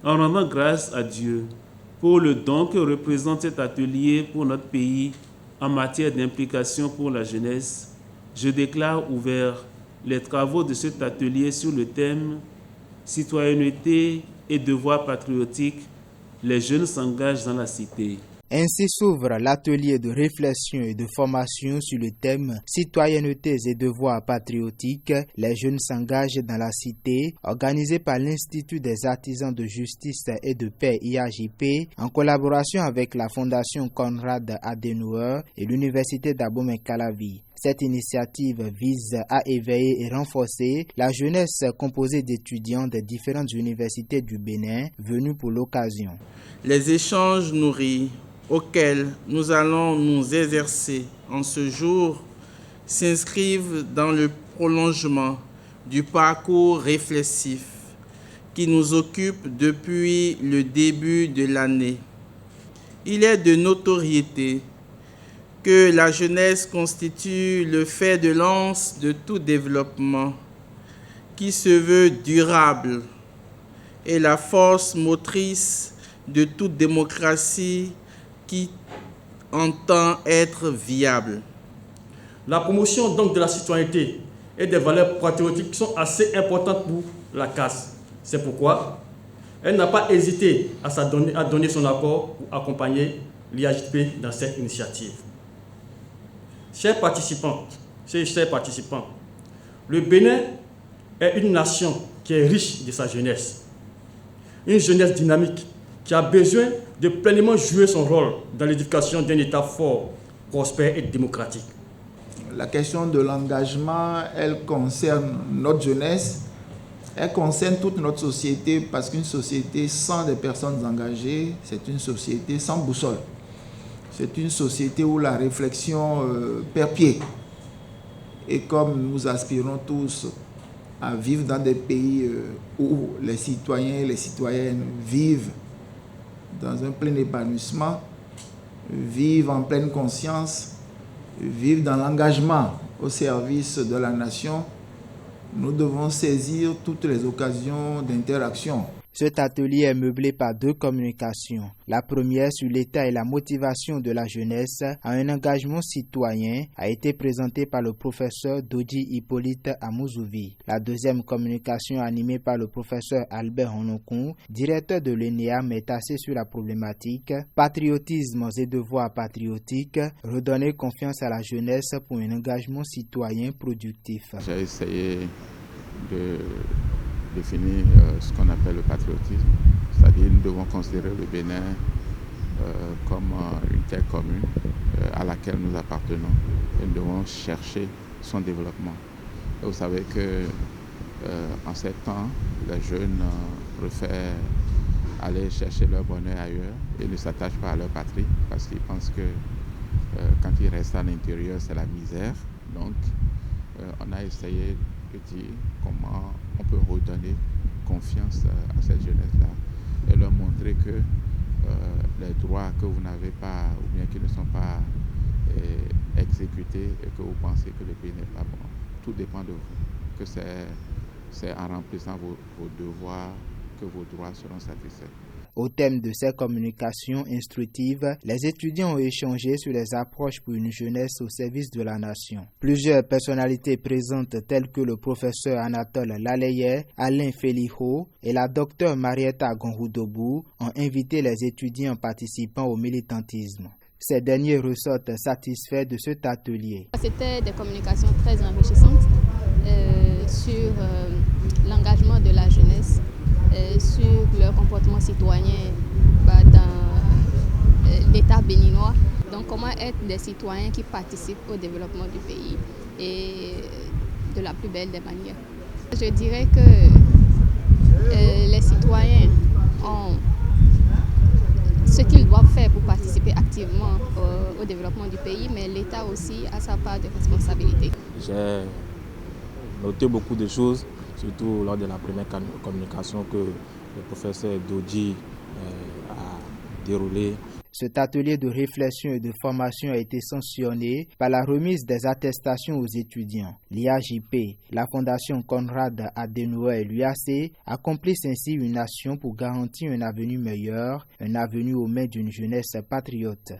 En rendant grâce à Dieu pour le don que représente cet atelier pour notre pays en matière d'implication pour la jeunesse, je déclare ouverts les travaux de cet atelier sur le thème « Citoyenneté et devoir patriotique, les jeunes s'engagent dans la cité ». Ainsi s'ouvre l'atelier de réflexion et de formation sur le thème « Citoyennetés et devoirs patriotiques, les jeunes s'engagent dans la cité » organisé par l'Institut des artisans de justice et de paix IAJP en collaboration avec la Fondation Konrad Adenauer et l'Université d'Abomey-Calavi. Cette initiative vise à éveiller et renforcer la jeunesse composée d'étudiants des différentes universités du Bénin venus pour l'occasion. Les échanges nourris auxquels nous allons nous exercer en ce jour s'inscrivent dans le prolongement du parcours réflexif qui nous occupe depuis le début de l'année. Il est de notoriété que la jeunesse constitue le fer de lance de tout développement qui se veut durable et la force motrice de toute démocratie qui entend être viable. La promotion donc de la citoyenneté et des valeurs patriotiques sont assez importantes pour la CAS. C'est pourquoi elle n'a pas hésité à donner son accord pour accompagner l'IAJP dans cette initiative. Chers participants, le Bénin est une nation qui est riche de sa jeunesse. Une jeunesse dynamique qui a besoin de pleinement jouer son rôle dans l'édification d'un État fort, prospère et démocratique. La question de l'engagement, elle concerne notre jeunesse, elle concerne toute notre société parce qu'une société sans des personnes engagées, c'est une société sans boussole. C'est une société où la réflexion perd pied. Et comme nous aspirons tous à vivre dans des pays où les citoyens et les citoyennes vivent dans un plein épanouissement, vivent en pleine conscience, vivent dans l'engagement au service de la nation, nous devons saisir toutes les occasions d'interaction. Cet atelier est meublé par 2 communications. La première sur l'état et la motivation de la jeunesse à un engagement citoyen a été présentée par le professeur Doji Hippolyte Amouzouvi. La deuxième communication animée par le professeur Albert Honokun, directeur de l'ENEAM, est axée sur la problématique patriotisme et devoirs patriotiques, redonner confiance à la jeunesse pour un engagement citoyen productif. J'ai essayé de définir ce qu'on appelle le patriotisme, c'est-à-dire nous devons considérer le Bénin comme une terre commune à laquelle nous appartenons et nous devons chercher son développement. Et vous savez que en ces temps, les jeunes préfèrent aller chercher leur bonheur ailleurs et ne s'attachent pas à leur patrie parce qu'ils pensent que quand ils restent à l'intérieur, c'est la misère. Donc, on a essayé de dire comment on peut redonner confiance à cette jeunesse-là et leur montrer que les droits que vous n'avez pas ou bien qui ne sont pas exécutés et que vous pensez que le pays n'est pas bon, tout dépend de vous, que c'est en remplissant vos devoirs que vos droits seront satisfaits. Au thème de ces communications instructives, les étudiants ont échangé sur les approches pour une jeunesse au service de la nation. Plusieurs personnalités présentes telles que le professeur Anatole Laleye, Alain Feliho et la docteure Marietta Gonhoudobou ont invité les étudiants participant au militantisme. Ces derniers ressortent satisfaits de cet atelier. C'était des communications très enrichissantes sur l'engagement de la jeunesse, sur leur comportement citoyen dans l'État béninois. Donc comment être des citoyens qui participent au développement du pays et de la plus belle des manières. Je dirais que les citoyens ont ce qu'ils doivent faire pour participer activement au développement du pays, mais l'État aussi a sa part de responsabilité. J'ai noté beaucoup de choses, surtout lors de la première communication que le professeur Doji a déroulée. Cet atelier de réflexion et de formation a été sanctionné par la remise des attestations aux étudiants. L'IAJP, la Fondation Konrad Adenauer et l'UAC accomplissent ainsi une action pour garantir un avenir meilleur, un avenir aux mains d'une jeunesse patriote.